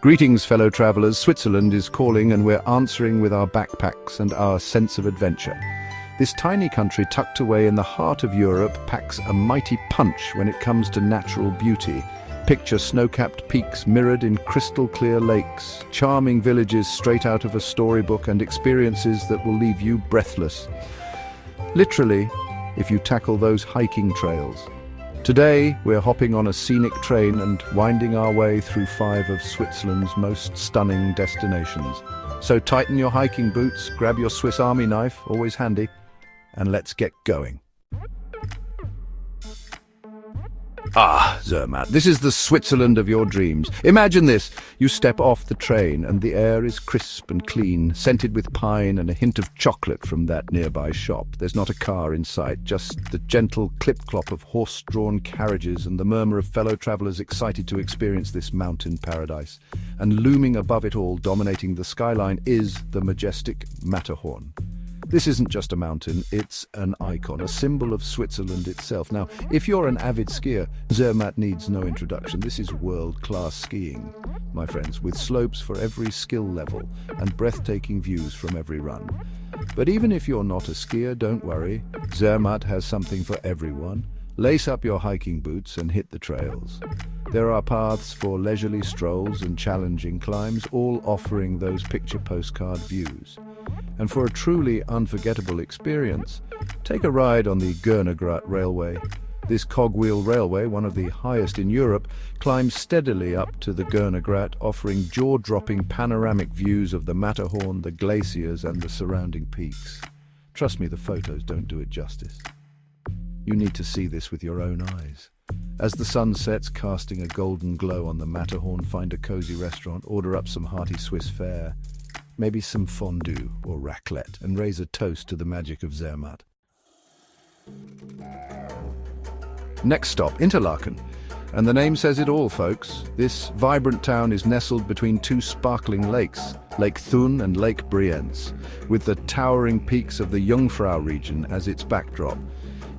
Greetings, fellow travelers. Switzerland is calling, and we're answering with our backpacks and our sense of adventure. This tiny country tucked away in the heart of Europe packs a mighty punch when it comes to natural beauty. Picture snow-capped peaks mirrored in crystal-clear lakes, charming villages straight out of a storybook, and experiences that will leave you breathless. Literally, if you tackle those hiking trails. Today, we're hopping on a scenic train and winding our way through 5 of Switzerland's most stunning destinations. So tighten your hiking boots, grab your Swiss Army knife, always handy, and let's get going. Ah, Zermatt, this is the Switzerland of your dreams. Imagine this. You step off the train and the air is crisp and clean, scented with pine and a hint of chocolate from that nearby shop. There's not a car in sight, just the gentle clip-clop of horse-drawn carriages and the murmur of fellow travelers excited to experience this mountain paradise. And looming above it all, dominating the skyline, is the majestic Matterhorn. This isn't just a mountain, it's an icon, a symbol of Switzerland itself. Now, if you're an avid skier, Zermatt needs no introduction. This is world-class skiing, my friends, with slopes for every skill level and breathtaking views from every run. But even if you're not a skier, don't worry. Zermatt has something for everyone. Lace up your hiking boots and hit the trails. There are paths for leisurely strolls and challenging climbs, all offering those picture postcard views. And for a truly unforgettable experience, take a ride on the Gernegrat Railway. This cogwheel railway, one of the highest in Europe, climbs steadily up to the Gernegrat, offering jaw-dropping panoramic views of the Matterhorn, the glaciers, and the surrounding peaks. Trust me, the photos don't do it justice. You need to see this with your own eyes. As the sun sets, casting a golden glow on the Matterhorn, find a cozy restaurant, order up some hearty Swiss fare, maybe some fondue or raclette, and raise a toast to the magic of Zermatt. Next stop, Interlaken. And the name says it all, folks. This vibrant town is nestled between 2 sparkling lakes, Lake Thun and Lake Brienz, with the towering peaks of the Jungfrau region as its backdrop.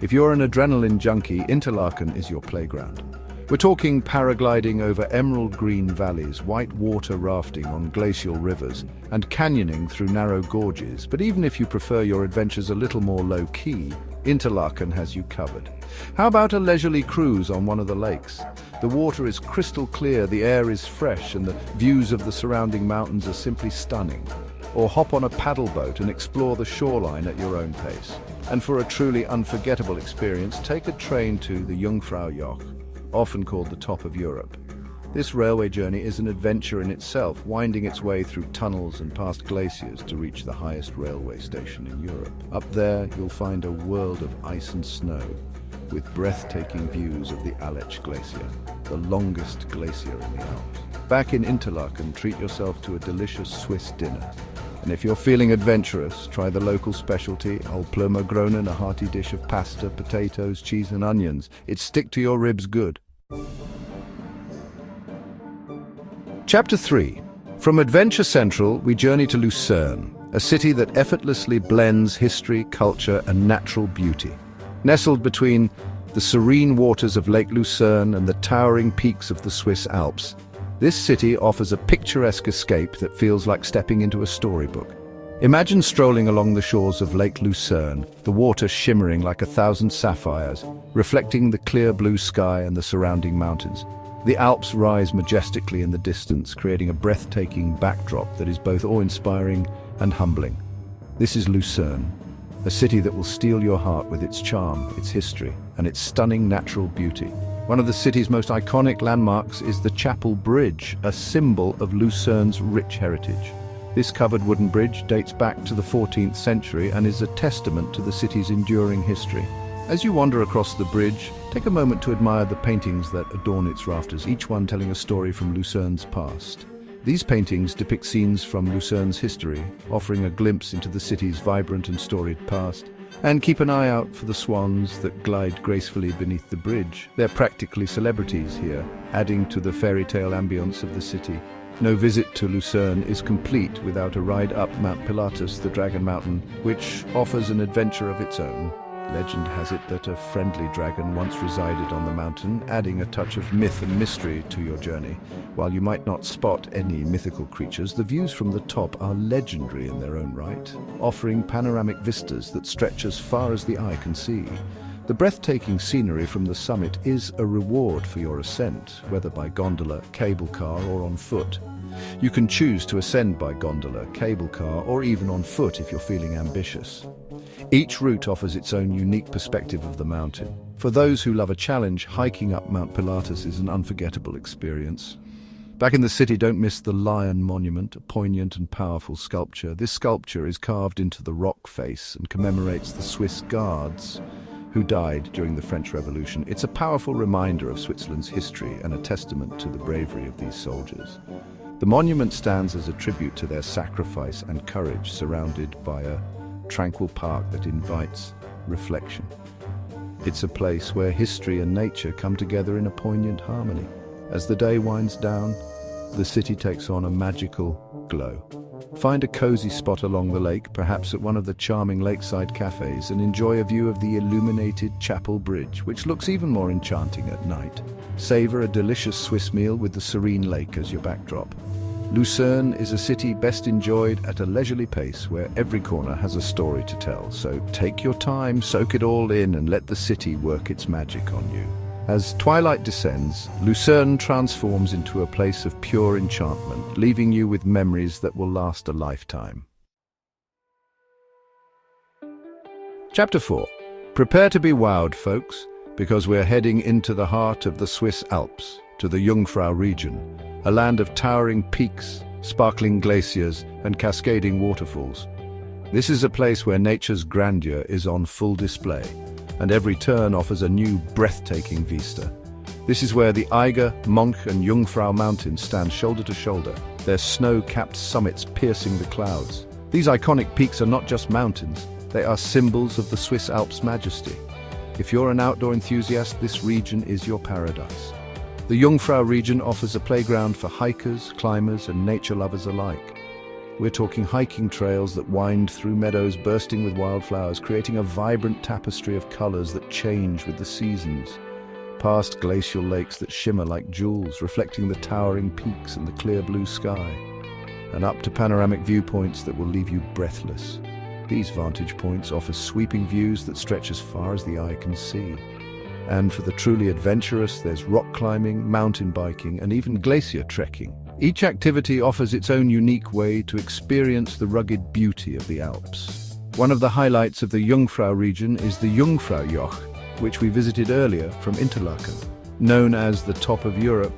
If you're an adrenaline junkie, Interlaken is your playground. We're talking paragliding over emerald green valleys, white water rafting on glacial rivers, and canyoning through narrow gorges. But even if you prefer your adventures a little more low-key, Interlaken has you covered. How about a leisurely cruise on one of the lakes? The water is crystal clear, the air is fresh, and the views of the surrounding mountains are simply stunning. Or hop on a paddle boat and explore the shoreline at your own pace. And for a truly unforgettable experience, take a train to the Jungfrau Joch, often called the top of Europe. This railway journey is an adventure in itself, winding its way through tunnels and past glaciers to reach the highest railway station in Europe. Up there, you'll find a world of ice and snow, with breathtaking views of the Aletsch Glacier, the longest glacier in the Alps. Back in Interlaken, treat yourself to a delicious Swiss dinner. And if you're feeling adventurous, try the local specialty, Alplömergronen, a hearty dish of pasta, potatoes, cheese and onions. It's stick to your ribs good. Chapter 3. From Adventure Central, we journey to Lucerne, a city that effortlessly blends history, culture and natural beauty. Nestled between the serene waters of Lake Lucerne and the towering peaks of the Swiss Alps, this city offers a picturesque escape that feels like stepping into a storybook. Imagine strolling along the shores of Lake Lucerne, the water shimmering like 1,000 sapphires, reflecting the clear blue sky and the surrounding mountains. The Alps rise majestically in the distance, creating a breathtaking backdrop that is both awe-inspiring and humbling. This is Lucerne, a city that will steal your heart with its charm, its history, and its stunning natural beauty. One of the city's most iconic landmarks is the Chapel Bridge, a symbol of Lucerne's rich heritage. This covered wooden bridge dates back to the 14th century and is a testament to the city's enduring history. As you wander across the bridge, take a moment to admire the paintings that adorn its rafters, each one telling a story from Lucerne's past. These paintings depict scenes from Lucerne's history, offering a glimpse into the city's vibrant and storied past. And keep an eye out for the swans that glide gracefully beneath the bridge. They're practically celebrities here, adding to the fairy tale ambience of the city. No visit to Lucerne is complete without a ride up Mount Pilatus, the Dragon Mountain, which offers an adventure of its own. Legend has it that a friendly dragon once resided on the mountain, adding a touch of myth and mystery to your journey. While you might not spot any mythical creatures, the views from the top are legendary in their own right, offering panoramic vistas that stretch as far as the eye can see. The breathtaking scenery from the summit is a reward for your ascent, whether by gondola, cable car, or on foot. You can choose to ascend by gondola, cable car, or even on foot if you're feeling ambitious. Each route offers its own unique perspective of the mountain. For those who love a challenge, hiking up Mount Pilatus is an unforgettable experience. Back in the city, don't miss the Lion Monument, a poignant and powerful sculpture. This sculpture is carved into the rock face and commemorates the Swiss guards who died during the French Revolution. It's a powerful reminder of Switzerland's history and a testament to the bravery of these soldiers. The monument stands as a tribute to their sacrifice and courage, surrounded by a tranquil park that invites reflection. It's a place where history and nature come together in a poignant harmony. As the day winds down, the city takes on a magical glow. Find a cozy spot along the lake, perhaps at one of the charming lakeside cafes, and enjoy a view of the illuminated Chapel Bridge, which looks even more enchanting at night. Savor a delicious Swiss meal with the serene lake as your backdrop. Lucerne is a city best enjoyed at a leisurely pace where every corner has a story to tell. So take your time, soak it all in, and let the city work its magic on you. As twilight descends, Lucerne transforms into a place of pure enchantment, leaving you with memories that will last a lifetime. Chapter 4. Prepare to be wowed, folks, because we're heading into the heart of the Swiss Alps, to the Jungfrau region, a land of towering peaks, sparkling glaciers, and cascading waterfalls. This is a place where nature's grandeur is on full display, and every turn offers a new, breathtaking vista. This is where the Eiger, Monch, and Jungfrau mountains stand shoulder to shoulder, their snow-capped summits piercing the clouds. These iconic peaks are not just mountains, they are symbols of the Swiss Alps' majesty. If you're an outdoor enthusiast, this region is your paradise. The Jungfrau region offers a playground for hikers, climbers, and nature lovers alike. We're talking hiking trails that wind through meadows bursting with wildflowers, creating a vibrant tapestry of colors that change with the seasons. Past glacial lakes that shimmer like jewels, reflecting the towering peaks and the clear blue sky. And up to panoramic viewpoints that will leave you breathless. These vantage points offer sweeping views that stretch as far as the eye can see. And for the truly adventurous, there's rock climbing, mountain biking, and even glacier trekking. Each activity offers its own unique way to experience the rugged beauty of the Alps. One of the highlights of the Jungfrau region is the Jungfraujoch, which we visited earlier from Interlaken. Known as the top of Europe,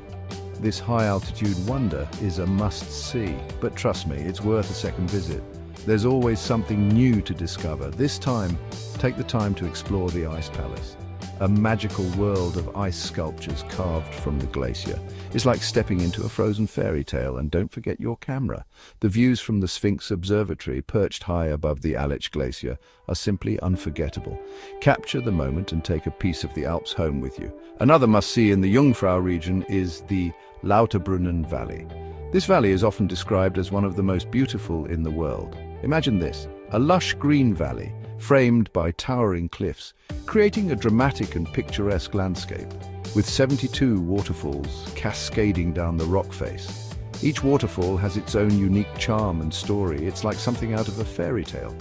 this high-altitude wonder is a must-see. But trust me, it's worth a second visit. There's always something new to discover. This time, take the time to explore the Ice Palace. A magical world of ice sculptures carved from the glacier. It's like stepping into a frozen fairy tale, and don't forget your camera. The views from the Sphinx Observatory, perched high above the Aletsch Glacier, are simply unforgettable. Capture the moment and take a piece of the Alps home with you. Another must-see in the Jungfrau region is the Lauterbrunnen Valley. This valley is often described as one of the most beautiful in the world. Imagine this, a lush green valley, framed by towering cliffs, creating a dramatic and picturesque landscape, with 72 waterfalls cascading down the rock face. Each waterfall has its own unique charm and story. It's like something out of a fairy tale.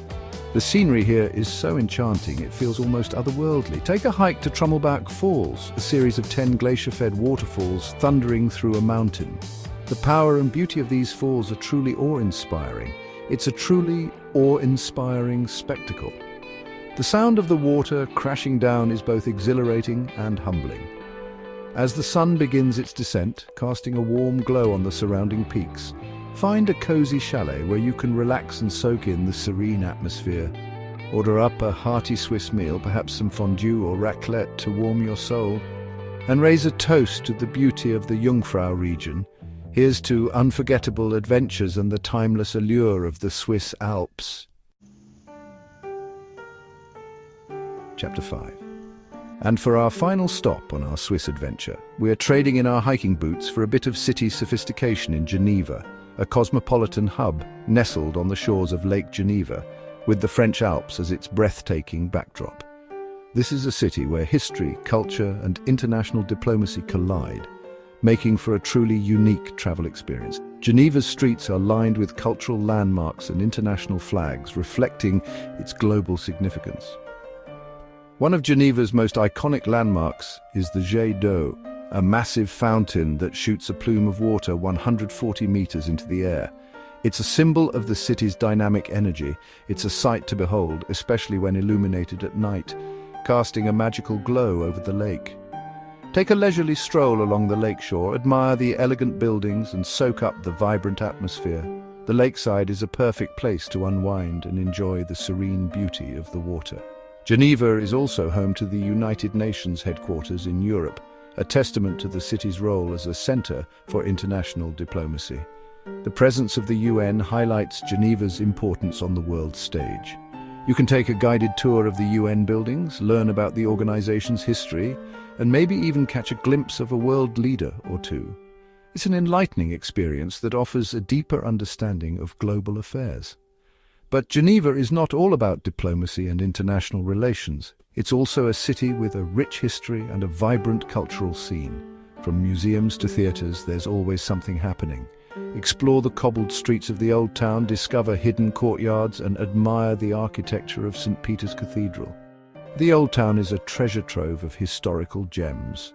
The scenery here is so enchanting, it feels almost otherworldly. Take a hike to Trommelbach Falls, a series of 10 glacier-fed waterfalls thundering through a mountain. The power and beauty of these falls are truly awe-inspiring. It's a truly awe-inspiring spectacle. The sound of the water crashing down is both exhilarating and humbling. As the sun begins its descent, casting a warm glow on the surrounding peaks, find a cozy chalet where you can relax and soak in the serene atmosphere. Order up a hearty Swiss meal, perhaps some fondue or raclette to warm your soul, and raise a toast to the beauty of the Jungfrau region. Here's to unforgettable adventures and the timeless allure of the Swiss Alps. Chapter 5. And for our final stop on our Swiss adventure, we are trading in our hiking boots for a bit of city sophistication in Geneva, a cosmopolitan hub nestled on the shores of Lake Geneva, with the French Alps as its breathtaking backdrop. This is a city where history, culture, and international diplomacy collide, making for a truly unique travel experience. Geneva's streets are lined with cultural landmarks and international flags, reflecting its global significance. One of Geneva's most iconic landmarks is the Jet d'eau, a massive fountain that shoots a plume of water 140 meters into the air. It's a symbol of the city's dynamic energy. It's a sight to behold, especially when illuminated at night, casting a magical glow over the lake. Take a leisurely stroll along the lakeshore, admire the elegant buildings and soak up the vibrant atmosphere. The lakeside is a perfect place to unwind and enjoy the serene beauty of the water. Geneva is also home to the United Nations headquarters in Europe, a testament to the city's role as a center for international diplomacy. The presence of the UN highlights Geneva's importance on the world stage. You can take a guided tour of the UN buildings, learn about the organization's history, and maybe even catch a glimpse of a world leader or two. It's an enlightening experience that offers a deeper understanding of global affairs. But Geneva is not all about diplomacy and international relations. It's also a city with a rich history and a vibrant cultural scene. From museums to theaters, there's always something happening. Explore the cobbled streets of the old town, discover hidden courtyards, and admire the architecture of St. Peter's Cathedral. The old town is a treasure trove of historical gems.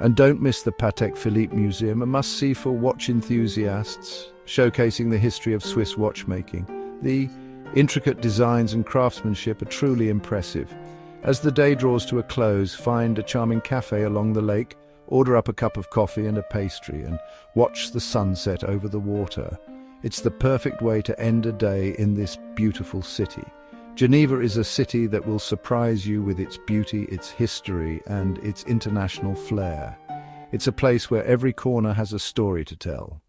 And don't miss the Patek Philippe Museum, a must-see for watch enthusiasts, showcasing the history of Swiss watchmaking. The intricate designs and craftsmanship are truly impressive. As the day draws to a close, find a charming cafe along the lake, order up a cup of coffee and a pastry, and watch the sunset over the water. It's the perfect way to end a day in this beautiful city. Geneva is a city that will surprise you with its beauty, its history, and its international flair. It's a place where every corner has a story to tell.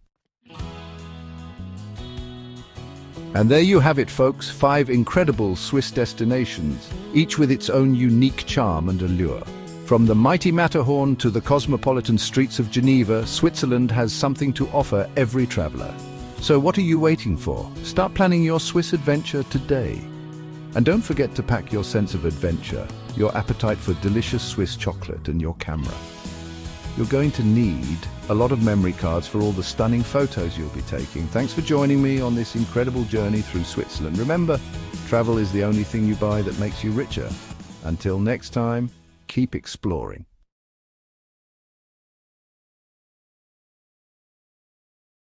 And there you have it, folks, 5 incredible Swiss destinations, each with its own unique charm and allure. From the mighty Matterhorn to the cosmopolitan streets of Geneva, Switzerland has something to offer every traveler. So what are you waiting for? Start planning your Swiss adventure today. And don't forget to pack your sense of adventure, your appetite for delicious Swiss chocolate, and your camera. You're going to need a lot of memory cards for all the stunning photos you'll be taking. Thanks for joining me on this incredible journey through Switzerland. Remember, travel is the only thing you buy that makes you richer. Until next time, keep exploring.